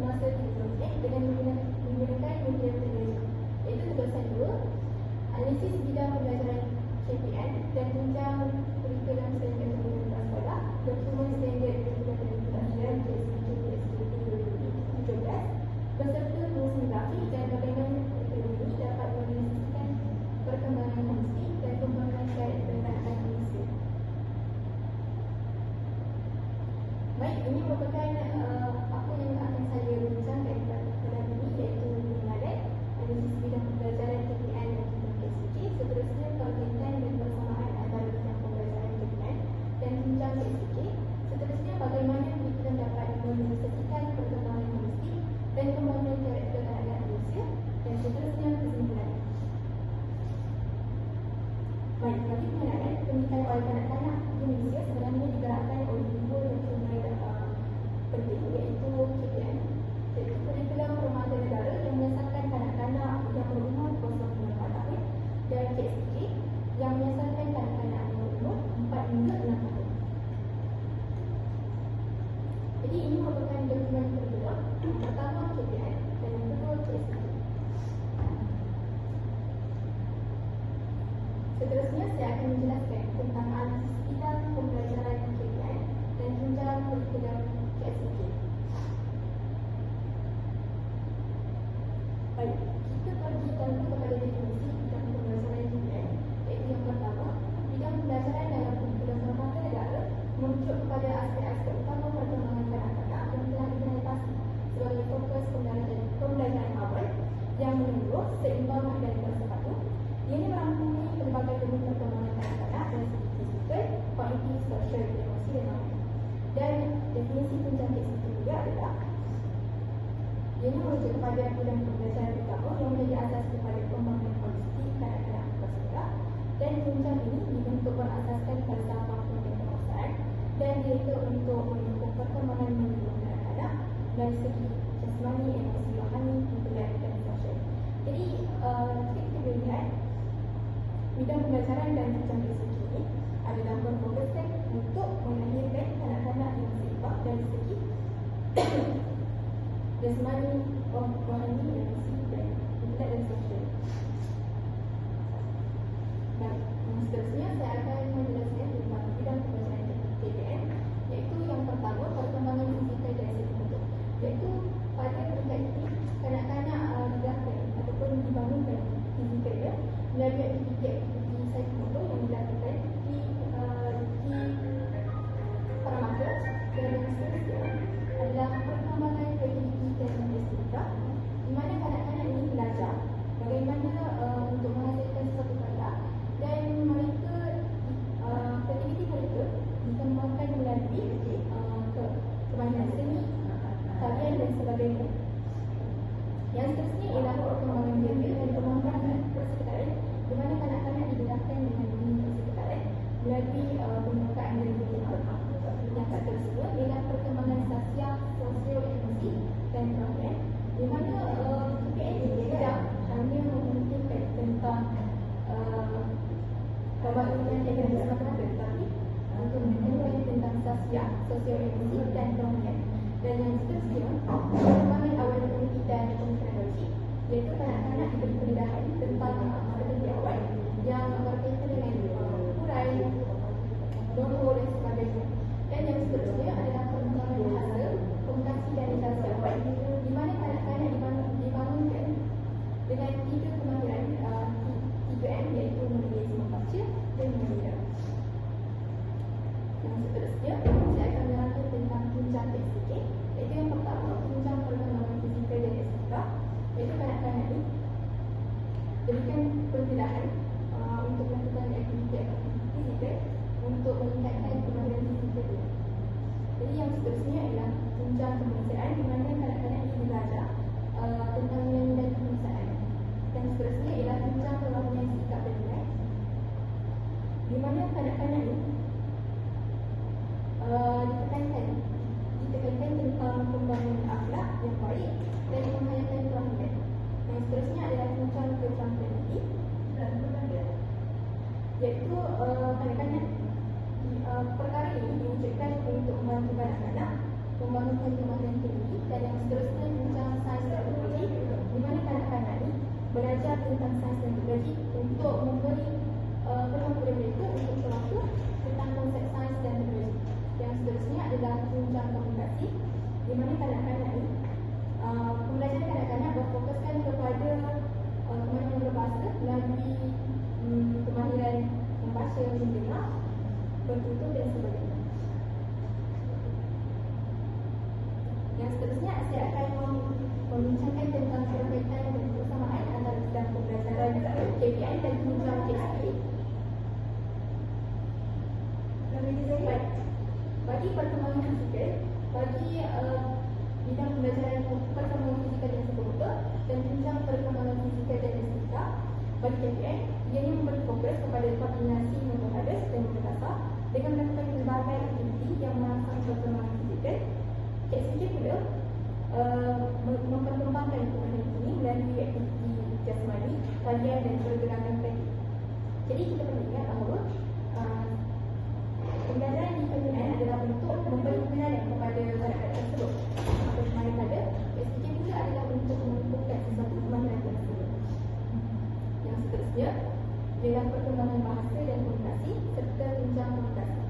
masa teknologi dengan menggunakan media teknologi, iaitu tugasan 2, analisis bidang pembelajaran KPM dan tunjang kurikulum standard pendidikan sekolah, dokumen standard pendidikan pembelajaran KSP 2017 beserta fotografi dan bagaimana teknologi dapat menunjukkan perkembangan kognitif dan pembangunan karakter anak manusia. Baik, ini merupakan apa yang akan saya bincangkan pada ini, iaitu pengenalan analisis bidang pembelajaran KPM dan KSP. Seterusnya perkaitan dan persamaan antara bidang pembelajaran KPM dan tunjang KSP. Seterusnya bagaimana kurikulum dapat menunjukkan perkembangan kognitif dan pembangunan karakter anak manusia, dan seterusnya kesimpulan. Baik, bagi pengenalan pendidikan oleh kanak-kanak di Malaysia sebenarnya digerakkan oleh dua dokumen penting, iaitu KPM, iaitu kurikulum permata negara yang menyasarkan kanak-kanak yang berumur 0 tahun, dan KSP yang menyasarkan kanak-kanak yang berumur 4 hingga 6 tahun. Jadi ini merupakan dokumen kedua, yang pertama KPM dan yang kedua KSP. Seterusnya saya akan menjelaskan tentang analisis bidang pembelajaran KPM dan tunjang kurikulum KSP. Baik, kita pergi dahulu kepada definisi bidang pembelajaran KPM, iaitu yang pertama, bidang pembelajaran dalam kurikulum permata negara merujuk kepada aspek-aspek utama perkembangan kanak-kanak yang telah dikenali pasti sebagai fokus pembelajaran awal yang menyeluruh, seimbang dan bersepadu. Ianya merangkumi pelbagai domain perkembangan kanak-kanak dari segi fizikal, kognitif, sosial, emosi dan lain. Dan definisi tunjang KSP juga adalah ianya merujuk kepada bidang pembelajaran utama yang menjadi asas kepada pembangunan kognitif kanak-kanak bersekolah, dan tunjang ini dibentuk berasaskan falsafah pembelajaran dan diatur untuk mendukung perkembangan menyeluruh kanak-kanak dari segi jasmani, emosi, rohani, intelek dan sosial. Jadi kita boleh lihat bidang pembelajaran dan tunjang KSP ini adalah berfokuskan untuk melahirkan kanak-kanak yang seimbang dari segi jasmani, rohani, emosi dan intelek dan sosial. Baik, seterusnya saya akan menjelaskan tentang bidang pembelajaran KPM, iaitu yang pertama perkembangan fizikal dan psikomotor, iaitu pada peringkat ini kanak-kanak digerakkan ataupun dibangunkan fizikalnya melalui aktiviti-aktiviti psikomotor yang dilakukan di permata, dan yang seterusnya adalah perkembangan kreativiti dan estetika, di mana kanak-kanak ini belajar bagaimana untuk menghasilkan suatu karya, dan mereka kreativiti mereka dikembangkan melalui belajar tentang sains dan teknologi untuk memberi peluang kepada mereka untuk terasa tentang konsep sains dan teknologi. Yang seterusnya adalah tunjang komunikasi, di mana kanak-kanak ini pembelajaran kanak-kanak berfokuskan kepada kemahiran berbahasa melalui kemahiran membaca, mendengar, bertutur dan sebagainya. Yang seterusnya saya akan membincangkan tentang perbezaan dan persamaan antara bidang pembelajaran KPI dan tunjang KSP. Bagi perkembangan fizikal, bagi bidang pembelajaran perkembangan fizikal dan psikomotor dan tunjang perkembangan fizikal dan estetika, bagi KPI, ianya memberi fokus kepada koordinasi motor halus dan motor kasar dengan melakukan pelbagai aktiviti yang merangsang perkembangan fizikal. KSP pula memperkembangkan kemahiran ini melalui aktiviti jasmani, talian dan pergerakan kreatif. Jadi kita perlu ingat bahawa pembelajaran di KPI adalah untuk memberi pengenalan kepada kanak-kanak tersebut. Manakala KSP pula adalah untuk menumpukan sesuatu kemahiran tersebut. Yang seterusnya ialah perkembangan bahasa dan komunikasi serta tunjang komunikasi.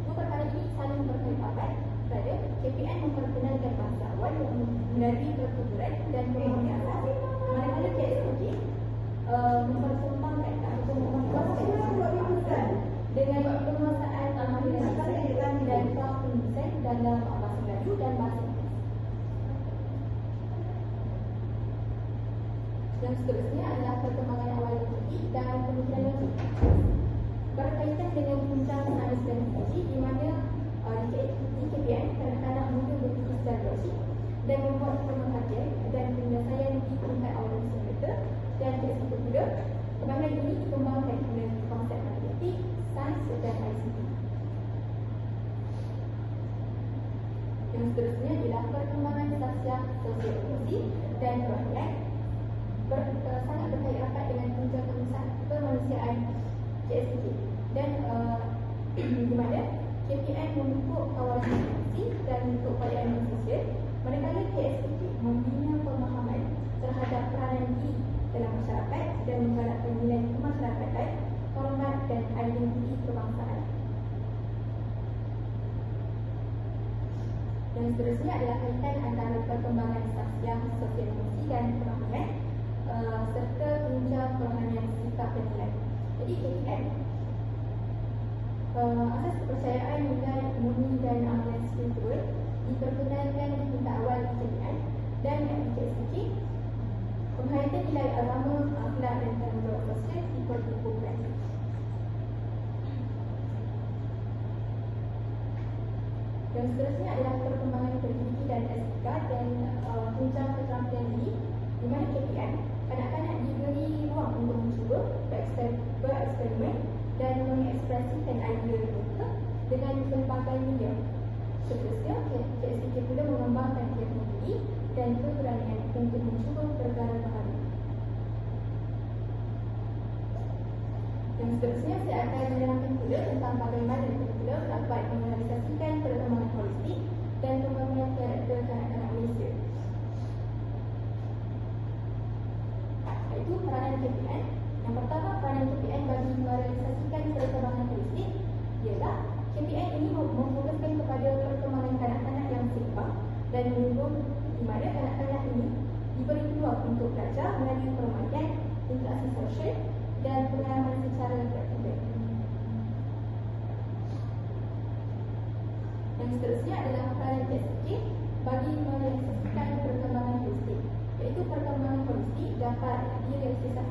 Dua perkara ini saling berkaitan. Kerana KPI memperkenalkan bahasa awal yang melalui pertuturan dan pemahaman asas, manakala KSP memperkembangkan atau memperkuatkan bahasa dengan penguasaan kemahiran dan penulisan dalam bahasa Melayu dan bahasa Inggeris. Yang seterusnya adalah perkembangan awal logik dan pemikiran logik. Berkaitan dengan tunjang sains dan teknologi, di mana di KPI kanak-kanak muda berfikir secara logik dan membuat pemerhatian dan penyelesaian di tingkat awal usia mereka, dan KSP pula kemahiran ini dikembangkan melalui konsep matematik, sains dan ICT. Yang seterusnya ialah perkembangan sosial ekonomi dan kerohanian, sangat berkait rapat dengan tunjang kemanusiaan KSP dan di mana KPI membentuk kawasan diskusi dan bentuk pelayanan sosial, manakala KSP membina pemahaman terhadap peranan diri dalam masyarakat dan menggalakkan nilai kemasyarakatan, hormat dan identiti kebangsaan. Yang seterusnya adalah kaitan antara perkembangan sosial emosi dan pemahaman serta tunjang kerohanian sikap dan nilai. Jadi KPI asas kepercayaan nilai murni dan amalan spiritual diperkenalkan di tingkat awal di KPI dan di KSP. Penghayatan nilai agama, akhlak dan tanggungjawab sosial diperkukuhkan. Yang seterusnya adalah perkembangan kreativiti dan estetika dan tunjang keterampilan diri, di mana KPI kanak-kanak diberi ruang untuk mencuba, bereksperimen dan mengekspresikan idea mereka dengan pelbagai media. Seterusnya, KSP pula mengembangkan kreativiti dan keberanian untuk mencuba perkara baharu. Yang seterusnya, saya akan menerangkan pula tentang bagaimana kurikulum dapat merealisasikan perkembangan holistik dan pembangunan karakter kanak-kanak Malaysia. Iaitu peranan KPI. Yang pertama, peranan KPI bagi merealisasikan perkembangan holistik ialah KPI ini memfokuskan kepada perkembangan kanak-kanak yang seimbang dan menunggu di mana kanak-kanak ini diberi peluang untuk belajar melalui permainan, interaksi sosial dan pengalaman secara praktikal. Yang seterusnya adalah peranan KSP bagi merealisasikan perkembangan holistik, iaitu perkembangan holistik dapat direalisasikan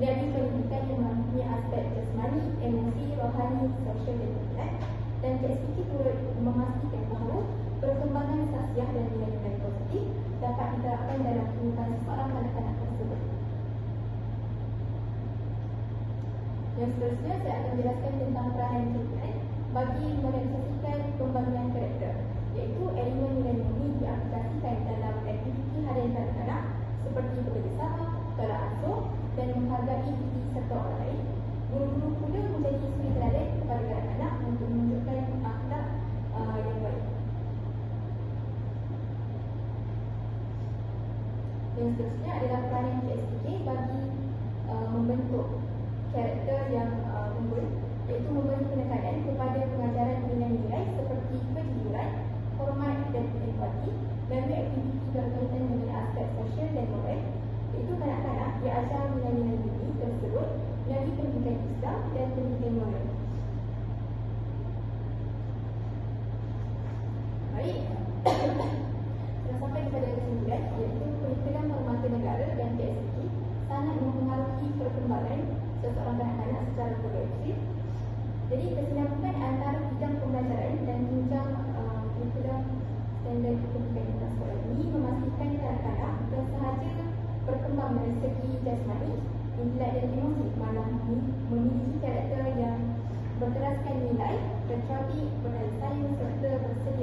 melalui pendidikan yang mempunyai aspek jasmani, emosi, rohani, sosial dan pikiran, dan KSP turut memastikan bahawa perkembangan sasiah dan nilai-nilai positif dapat diterapkan dalam kehidupan seorang kanak-kanak tersebut. Yang seterusnya, saya akan menjelaskan tentang peranan KPI bagi merealisasikan pembangunan karakter, iaitu elemen nilai murni diaplikasikan dalam aktiviti harian kanak-kanak seperti bekerjasama, tolak ansur dan menghargai diri serta orang lain. Guru-guru pula menjadi suri teladan kepada kanak-kanak untuk menunjukkan akhlak yang baik. Yang seterusnya adalah peranan PSDK bagi membentuk karakter yang unggul, iaitu memberi penekanan kepada pengajaran nilai-nilai seperti kejujuran, hormat dan empati, melalui aktiviti berkaitan dengan aspek sosial dan moral, iaitu kanak-kanak diajar nilai-nilai ini tersebut melalui pendidikan Islam dan pendidikan moral. Baik, telah sampai kepada kesimpulan, iaitu Kurikulum Permata Negara dan PSDK sangat mempengaruhi perkembangan seseorang kanak-kanak secara progresif. Jadi kesinambungan antara bidang pembelajaran dan jenjang kurikulum standard pendidikan di sekolah ini memastikan kanak-kanak bukan sahaja berkembang dari segi jasmani, intelek dan emosi, malah memiliki karakter yang berteraskan nilai, kecuali berkaitan sains serta bersedia